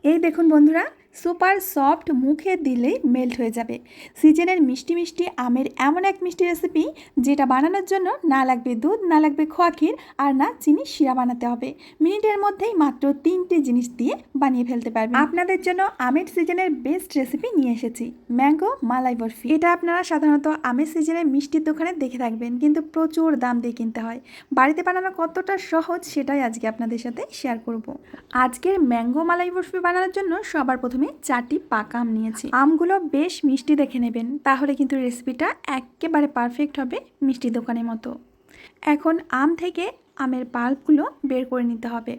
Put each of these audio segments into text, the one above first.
এই দেখুন বন্ধুরা, সুপার সফট, মুখে দিলেই মেল্ট হয়ে যাবে। সিজনের মিষ্টি মিষ্টি আমের এমন এক মিষ্টি রেসিপি যেটা বানানোর জন্য না লাগবে দুধ, না লাগবে খোয়া ক্ষীর, আর না চিনি শিরা বানাতে হবে। মিনিটের মধ্যেই মাত্র 3টে জিনিস দিয়ে বানিয়ে ফেলতে পারবেন। আপনাদের জন্য আমের সিজনের বেস্ট রেসিপি নিয়ে এসেছি, ম্যাঙ্গো মালাই বরফি। এটা আপনারা সাধারণত আমের সিজনে মিষ্টির দোকানে দেখে থাকবেন, কিন্তু প্রচুর দাম দিয়ে কিনতে হয়। বাড়িতে বানানো কতটা সহজ সেটাই আজকে আপনাদের সাথে শেয়ার করব। আজকের ম্যাঙ্গো মালাই বরফি বানানোর জন্য সবার প্রথমে 4টি পাকা আম নিয়েছি। আমগুলো বেশ মিষ্টি দেখে নেবেন, তাহলে কিন্তু রেসিপিটা একেবারে পারফেক্ট হবে, মিষ্টি দোকানের মতো। এখন আম থেকে আমের পাল্পগুলো বের করে নিতে হবে।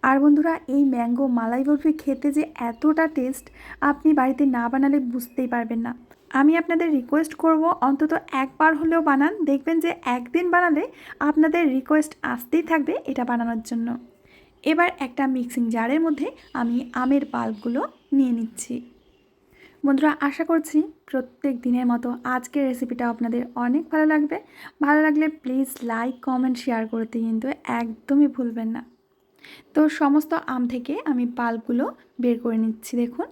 আর বন্ধুরা, এই ম্যাঙ্গো মালাই বরফি খেতে যে এতটা টেস্ট, আপনি বাড়িতে না বানালে বুঝতেই পারবেন না। আমি আপনাদের রিকোয়েস্ট করব, অন্তত একবার হলেও বানান। দেখবেন যে একদিন বানালে আপনাদের রিকোয়েস্ট আসতেই থাকবে এটা বানানোর জন্য। এবার একটা মিক্সিং জারের মধ্যে আমি আমের পাল্পগুলো নিয়ে নিচ্ছি। বন্ধুরা, আশা করছি প্রত্যেক দিনের মতো আজকের রেসিপিটা আপনাদের অনেক ভালো লাগবে। ভালো লাগলে প্লিজ লাইক, কমেন্ট, শেয়ার করতে কিন্তু একদমই ভুলবেন না। তো সমস্ত আম থেকে আমি পাল্পগুলো বের করে নিচ্ছি। দেখুন,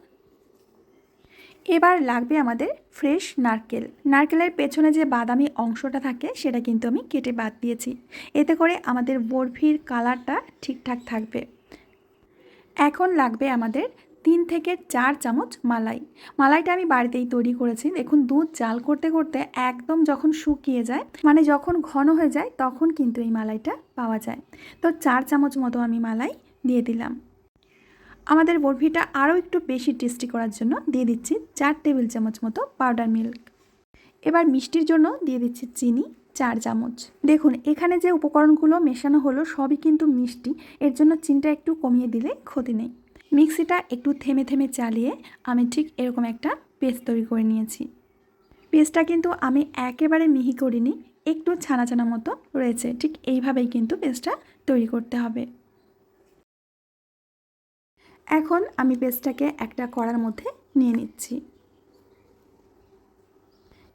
এবার লাগবে আমাদের ফ্রেশ নারকেল। নারকেলের পেছনে যে বাদামি অংশটা থাকে সেটা কিন্তু আমি কেটে বাদ দিয়েছি, এতে করে আমাদের বরফির কালারটা ঠিকঠাক থাকবে। এখন লাগবে আমাদের 3 থেকে 4 চামচ মালাই। মালাইটা আমি বাড়িতেই তৈরি করেছি। দেখুন, দুধ জাল করতে করতে একদম যখন শুকিয়ে যায়, মানে যখন ঘন হয়ে যায়, তখন কিন্তু এই মালাইটা পাওয়া যায়। তো 4 চামচ মতো আমি মালাই দিয়ে দিলাম। আমাদের বরফিটা আরও একটু বেশি টেস্টি করার জন্য দিয়ে দিচ্ছি 4 টেবিল চামচ মতো পাউডার মিল্ক। এবার মিষ্টির জন্য দিয়ে দিচ্ছি চিনি 4 চামচ। দেখুন, এখানে যে উপকরণগুলো মেশানো হলো সবই কিন্তু মিষ্টি, এর জন্য চিনিটা একটু কমিয়ে দিলে ক্ষতি নেই। মিক্সিটা একটু থেমে থেমে চালিয়ে আমি ঠিক এরকম একটা পেস্ট তৈরি করে নিয়েছি। পেস্টটা কিন্তু আমি একেবারে মিহি করিনি, একটু ছানা ছানা মতো রয়েছে। ঠিক এইভাবেই কিন্তু পেস্টটা তৈরি করতে হবে। এখন আমি পেস্টটাকে একটা কড়ার মধ্যে নিয়ে নিচ্ছি।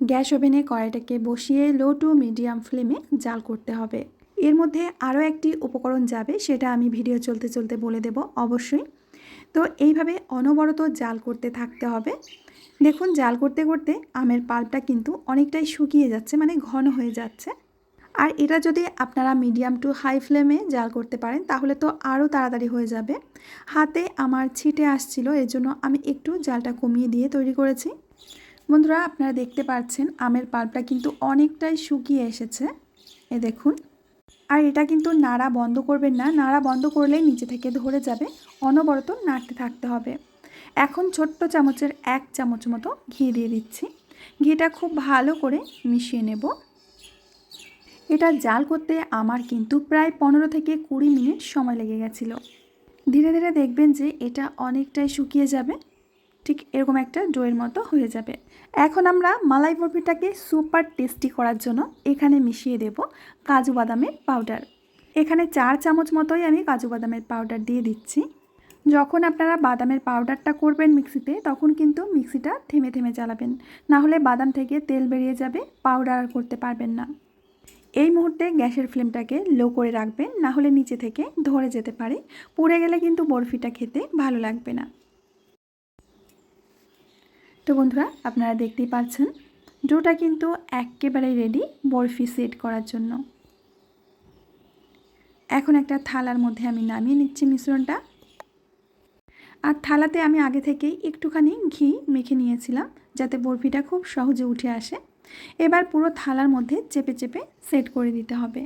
গ্যাস ওভেনে কড়াইটাকে বসিয়ে লো টু মিডিয়াম ফ্লেমে জাল করতে হবে। এর মধ্যে আরও একটি উপকরণ যাবে, সেটা আমি ভিডিও চলতে চলতে বলে দেব অবশ্যই। তো এইভাবে অনবরত জাল করতে থাকতে হবে। দেখুন, জাল করতে করতে আমের পাল্পটা কিন্তু অনেকটাই শুকিয়ে যাচ্ছে, মানে ঘন হয়ে যাচ্ছে। আর এটা যদি আপনারা মিডিয়াম টু হাই ফ্লেমে জাল করতে পারেন তাহলে তো আরও তাড়াতাড়ি হয়ে যাবে। হাতে আমার ছিটে আসছিল, এর জন্য আমি একটু জালটা কমিয়ে দিয়ে তৈরি করেছি। বন্ধুরা, আপনারা দেখতে পাচ্ছেন আমের পাল্পটা কিন্তু অনেকটাই শুকিয়ে এসেছে, এ দেখুন। আর এটা কিন্তু নাড়া বন্ধ করবেন না, নাড়া বন্ধ করলেই নিচে থেকে ধরে যাবে। অনবরত নাড়তে থাকতে হবে। এখন ছোট্ট চামচের 1 চামচ মতো ঘি দিয়ে দিচ্ছি। ঘিটা খুব ভালো করে মিশিয়ে নেব। এটা জাল করতে আমার কিন্তু প্রায় 15 থেকে 20 মিনিট সময় লেগে গেছিলো। ধীরে ধীরে দেখবেন যে এটা অনেকটাই শুকিয়ে যাবে, ঠিক এরকম একটা ডোয়ের মতো হয়ে যাবে। এখন আমরা মালাই বরফিটাকে সুপার টেস্টি করার জন্য এখানে মিশিয়ে দেব কাজু বাদামের পাউডার। এখানে 4 চামচ মতোই আমি কাজু বাদামের পাউডার দিয়ে দিচ্ছি। যখন আপনারা বাদামের পাউডারটা করবেন মিক্সিতে, তখন কিন্তু মিক্সিটা থেমে থেমে চালাবেন, না হলে বাদাম থেকে তেল বেরিয়ে যাবে, পাউডার আর করতে পারবেন না। এই মুহূর্তে গ্যাসের ফ্লেমটাকে লো করে রাখবেন, না হলে নিচে থেকে ধরে যেতে পারে। পুড়ে গেলে কিন্তু বরফিটা খেতে ভালো লাগবে না। তো বন্ধুরা, আপনারা দেখতেই পাচ্ছেন ডোটা কিন্তু একেবারেই রেডি বরফি সেট করার জন্য। এখন একটা থালার মধ্যে আমি নামিয়ে নিচ্ছি মিশ্রণটা। আর থালাতে আমি আগে থেকেই একটুখানি ঘি মেখে নিয়েছিলাম, যাতে বরফিটা খুব সহজে উঠে আসে। এবার পুরো থালার মধ্যে চেপে চেপে সেট করে দিতে হবে।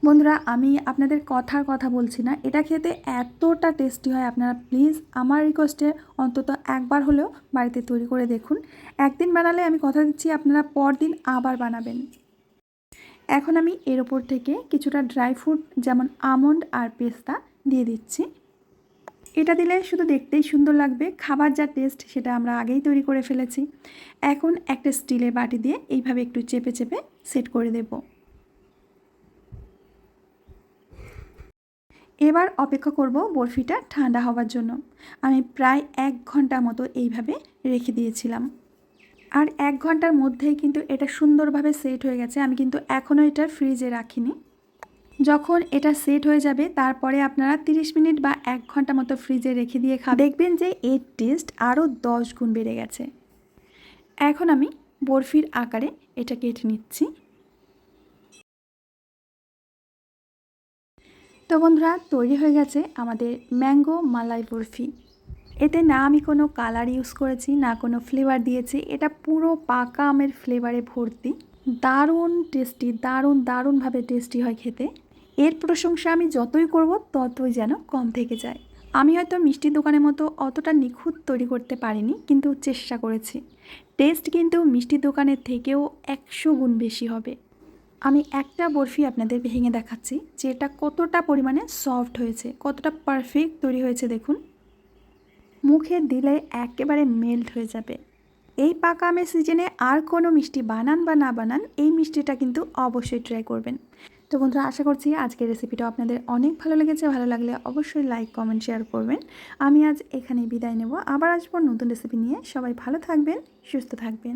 বন্ধুরা, আমি আপনাদের কথার কথা বলছি না, এটা খেতে এতটা টেস্টি হয়। আপনারা প্লিজ আমার রিকোয়েস্টে অন্তত একবার হলেও বাড়িতে তৈরি করে দেখুন। একদিন বানালে আমি কথা দিচ্ছি আপনারা পরদিন আবার বানাবেন। এখন আমি এর ওপর থেকে কিছুটা ড্রাই ফ্রুট যেমন আমন্ড আর পেস্তা দিয়ে দিচ্ছি। এটা দিলে শুধু দেখতেই সুন্দর লাগবে, খাবার যা টেস্ট সেটা আমরা আগেই তৈরি করে ফেলেছি। এখন একটা স্টিলের বাটি দিয়ে এইভাবে একটু চেপে চেপে সেট করে দেব। এবার অপেক্ষা করব বরফিটা ঠান্ডা হওয়ার জন্য। আমি প্রায় 1 ঘন্টা মতো এইভাবে রেখে দিয়েছিলাম। আর 1 ঘন্টার মধ্যেই কিন্তু এটা সুন্দরভাবে সেট হয়ে গেছে। আমি কিন্তু এখনও এটা ফ্রিজে রাখিনি। যখন এটা সেট হয়ে যাবে তারপরে আপনারা 30 মিনিট বা 1 ঘন্টা মতো ফ্রিজে রেখে দিয়ে খাবেন, দেখবেন যে এর টেস্ট আরও 10 গুণ বেড়ে গেছে। এখন আমি বরফির আকারে এটা কেটে নিচ্ছি। তো বন্ধুরা, তৈরি হয়ে গেছে আমাদের ম্যাঙ্গো মালাই বরফি। এতে না আমি কোনো কালার ইউজ করেছি, না কোনো ফ্লেভার দিয়েছি, এটা পুরো পাকা আমের ফ্লেভারে ভর্তি। দারুণ টেস্টি, দারুণভাবে টেস্টি হয় খেতে। এর প্রশংসা আমি যতই করব ততই যেন কম থেকে যায়। আমি হয়তো মিষ্টির দোকানের মতো অতটা নিখুঁত তৈরি করতে পারিনি, কিন্তু চেষ্টা করেছি। টেস্ট কিন্তু মিষ্টির দোকানের থেকেও 100 গুণ বেশি হবে। আমি একটা বরফি আপনাদের ভেঙে দেখাচ্ছি যে এটা কতটা পরিমাণে সফট হয়েছে, কতটা পারফেক্ট তৈরি হয়েছে। দেখুন, মুখে দিলে একেবারে মেল্ট হয়ে যাবে। এই পাকা আমের সিজনে আর কোনো মিষ্টি বানান বা না বানান, এই মিষ্টিটা কিন্তু অবশ্যই ট্রাই করবেন। তো বন্ধুরা, আশা করছি আজকের রেসিপিটা আপনাদের অনেক ভালো লেগেছে। ভালো লাগলে অবশ্যই লাইক, কমেন্ট, শেয়ার করবেন। আমি আজ এখানেই বিদায় নেব, আবার আসবো নতুন রেসিপি নিয়ে। সবাই ভালো থাকবেন, সুস্থ থাকবেন।